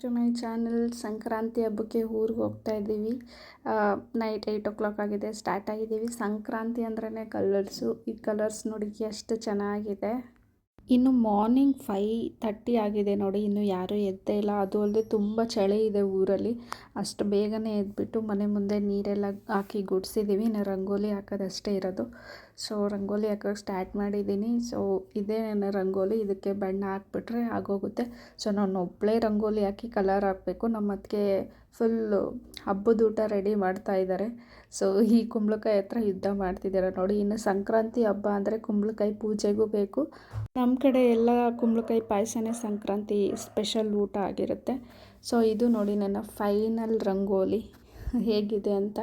To my channel. Sankranti ಹಬ್ಬಕ್ಕೆ ಊರಿಗೆ ಹೋಗ್ತಾ ಇದ್ದೀವಿ. ನೈಟ್ 8 ಆಗಿದೆ, ಸ್ಟಾರ್ಟ್ ಆಗಿದ್ದೀವಿ. ಸಂಕ್ರಾಂತಿ ಅಂದ್ರೇ ಕಲರ್ಸು. ಈ ಕಲರ್ಸ್ ನೋಡಿ ಎಷ್ಟು ಚೆನ್ನಾಗಿದೆ. ಇನ್ನು ಮಾರ್ನಿಂಗ್ 5:30 ಆಗಿದೆ ನೋಡಿ, ಇನ್ನು ಯಾರೂ ಎದ್ದೇ ಇಲ್ಲ. ಅದು ಅಲ್ಲದೆ ತುಂಬ ಚಳಿ ಇದೆ ಊರಲ್ಲಿ. ಅಷ್ಟು ಬೇಗನೆ ಎದ್ಬಿಟ್ಟು ಮನೆ ಮುಂದೆ ನೀರೆಲ್ಲ ಹಾಕಿ ಗುಡಿಸಿದ್ದೀವಿ. ಇನ್ನು ರಂಗೋಲಿ ಹಾಕೋದಷ್ಟೇ ಇರೋದು. ಸೊ ರಂಗೋಲಿ ಹಾಕೋಕ್ಕೆ ಸ್ಟಾರ್ಟ್ ಮಾಡಿದ್ದೀನಿ. ಸೊ ಇದೇ ನನ್ನ ರಂಗೋಲಿ, ಇದಕ್ಕೆ ಬಣ್ಣ ಹಾಕ್ಬಿಟ್ರೆ ಆಗೋಗುತ್ತೆ. ಸೊ ನಾನು ಒಬ್ಬಳೇ ರಂಗೋಲಿ ಹಾಕಿ ಕಲರ್ ಹಾಕಬೇಕು. ನಮ್ಮ ಅತ್ತಿಗೆ ಫುಲ್ಲು ಹಬ್ಬದ ಊಟ ರೆಡಿ ಮಾಡ್ತಾ ಇದ್ದಾರೆ. ಸೊ ಈ ಕುಂಬಳಕಾಯಿ ಹತ್ರ ಯುದ್ಧ ಮಾಡ್ತಿದ್ದಾರೆ ನೋಡಿ. ಇನ್ನು ಸಂಕ್ರಾಂತಿ ಹಬ್ಬ ಅಂದರೆ ಕುಂಬಳಕಾಯಿ ಪೂಜೆಗೂ ಬೇಕು. ನಮ್ಮ ಕಡೆ ಎಲ್ಲ ಕುಂಬಳಕಾಯಿ ಪಾಯಸನೇ ಸಂಕ್ರಾಂತಿ ಸ್ಪೆಷಲ್ ಊಟ ಆಗಿರುತ್ತೆ. ಸೊ ಇದು ನೋಡಿ ನನ್ನ ಫೈನಲ್ ರಂಗೋಲಿ ಹೇಗಿದೆ ಅಂತ.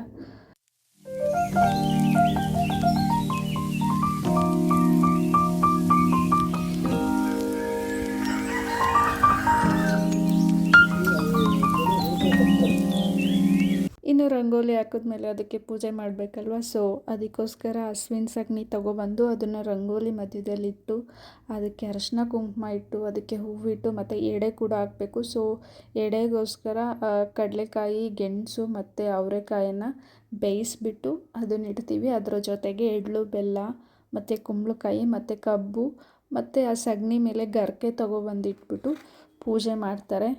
ಇನ್ನು ರಂಗೋಲಿ ಹಾಕಿದ್ಮೇಲೆ ಅದಕ್ಕೆ ಪೂಜೆ ಮಾಡಬೇಕಲ್ವ. ಸೊ ಅದಕ್ಕೋಸ್ಕರ ಹಸುವಿನ ಸಗಣಿ ತೊಗೊಬಂದು ಅದನ್ನು ರಂಗೋಲಿ ಮಧ್ಯದಲ್ಲಿಟ್ಟು ಅದಕ್ಕೆ ಅರಶಿನ ಕುಂಕುಮ ಇಟ್ಟು ಅದಕ್ಕೆ ಹೂವಿಟ್ಟು ಮತ್ತು ಎಡೆ ಕೂಡ ಹಾಕಬೇಕು. ಸೊ ಎಡೆಗೋಸ್ಕರ ಕಡಲೆಕಾಯಿ, ಗೆಣಸು ಮತ್ತು ಅವರೆಕಾಯನ್ನು ಬೇಯಿಸ್ಬಿಟ್ಟು ಅದನ್ನ ಇಡ್ತೀವಿ. ಅದರ ಜೊತೆಗೆ ಎಳ್ಳು, ಬೆಲ್ಲ ಮತ್ತು ಕುಂಬಳಕಾಯಿ ಮತ್ತು ಕಬ್ಬು ಮತ್ತು ಆ ಸಗಣಿ ಮೇಲೆ ಗರಿಕೆ ತೊಗೊಬಂದಿಟ್ಬಿಟ್ಟು ಪೂಜೆ ಮಾಡ್ತಾರೆ.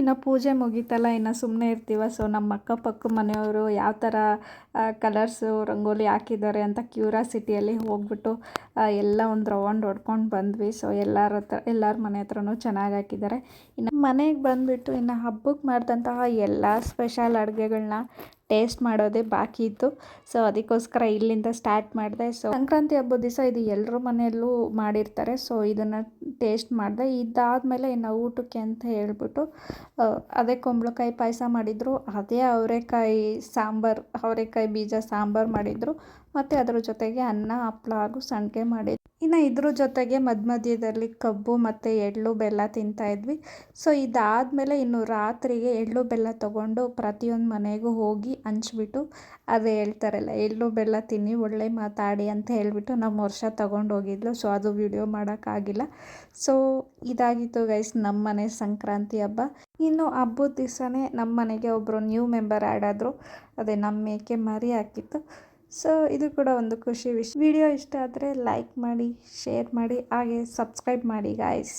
ಇನ್ನು ಪೂಜೆ ಮುಗೀತಲ್ಲ, ಇನ್ನು ಸುಮ್ಮನೆ ಇರ್ತೀವ. ಸೊ ನಮ್ಮ ಅಕ್ಕಪಕ್ಕ ಮನೆಯವರು ಯಾವ ಥರ ಕಲರ್ಸು ರಂಗೋಲಿ ಹಾಕಿದ್ದಾರೆ ಅಂತ ಕ್ಯೂರಾಸಿಟಿಯಲ್ಲಿ ಹೋಗ್ಬಿಟ್ಟು ಎಲ್ಲ ಒಂದು ರೌಂಡ್ ಹೊಡ್ಕೊಂಡು ಬಂದ್ವಿ. ಸೊ ಎಲ್ಲರ ಮನೆ ಹತ್ರನೂ ಚೆನ್ನಾಗಿ ಹಾಕಿದ್ದಾರೆ. ಇನ್ನು ಮನೆಗೆ ಬಂದುಬಿಟ್ಟು ಇನ್ನು ಹಬ್ಬಕ್ಕೆ ಮಾಡಿದಂತಹ ಎಲ್ಲ ಸ್ಪೆಷಲ್ ಅಡುಗೆಗಳನ್ನ ಟೇಸ್ಟ್ ಮಾಡೋದೇ ಬಾಕಿ ಇತ್ತು. ಸೊ ಅದಕ್ಕೋಸ್ಕರ ಇಲ್ಲಿಂದ ಸ್ಟಾರ್ಟ್ ಮಾಡಿದೆ. ಸೊ ಸಂಕ್ರಾಂತಿ ಹಬ್ಬದ ದಿವಸ ಇದು ಎಲ್ಲರ ಮನೆಯಲ್ಲೂ ಮಾಡಿರ್ತಾರೆ. ಸೊ ಇದನ್ನು ಟೇಸ್ಟ್ ಮಾಡಿದೆ. ಇದಾದಮೇಲೆ ಇನ್ನು ಊಟಕ್ಕೆ ಅಂತ ಹೇಳ್ಬಿಟ್ಟು ಅದೇ ಕುಂಬಳಕಾಯಿ ಪಾಯಸ ಮಾಡಿದರು, ಅದೇ ಅವರೆಕಾಯಿ ಬೀಜ ಸಾಂಬಾರು ಮಾಡಿದರು ಮತ್ತು ಅದರ ಜೊತೆಗೆ ಅನ್ನ, ಹಪ್ಪಳ ಹಾಗೂ ಸಂಡಿಗೆ ಮಾಡಿದ್ರು. ಇನ್ನು ಇದ್ರ ಜೊತೆಗೆ ಮಧ್ಯದಲ್ಲಿ ಕಬ್ಬು ಮತ್ತು ಎಳ್ಳು ಬೆಲ್ಲ ತಿಂತಾಯಿದ್ವಿ. ಸೊ ಇದಾದಮೇಲೆ ಇನ್ನು ರಾತ್ರಿಗೆ ಎಳ್ಳು ಬೆಲ್ಲ ತೊಗೊಂಡು ಪ್ರತಿಯೊಂದು ಮನೆಗೂ ಹೋಗಿ ಹಂಚ್ಬಿಟ್ಟು, ಅದೇ ಹೇಳ್ತಾರಲ್ಲ ಎಳ್ಳು ಬೆಲ್ಲ ತಿನ್ನಿ ಒಳ್ಳೆ ಮಾತಾಡಿ ಅಂತ ಹೇಳಿಬಿಟ್ಟು ನಮ್ಮ ವರ್ಷ ತೊಗೊಂಡೋಗಿದ್ಲು. ಸೊ ಅದು ವಿಡಿಯೋ ಮಾಡೋಕ್ಕಾಗಿಲ್ಲ. ಸೊ ಇದಾಗಿತ್ತು ಗೈಸ್ ನಮ್ಮ ಮನೆ ಸಂಕ್ರಾಂತಿ ಹಬ್ಬ. ಇನ್ನು ಹಬ್ಬದ ದಿವಸನೇ ನಮ್ಮ ಮನೆಗೆ ಒಬ್ಬರು ನ್ಯೂ ಮೆಂಬರ್ ಆ್ಯಡ್ ಆದರು. ಅದೇ ನಮ್ಮ ಮೇಕೆ ಮರಿ ಹಾಕಿತ್ತು. ಸೊ ಇದು ಕೂಡ ಒಂದು ಖುಷಿ ವಿಷಯ. ವಿಡಿಯೋ ಇಷ್ಟ ಆದರೆ ಲೈಕ್ ಮಾಡಿ, ಶೇರ್ ಮಾಡಿ, ಹಾಗೆ ಸಬ್ಸ್ಕ್ರೈಬ್ ಮಾಡಿ ಗಾಯ್ಸ್.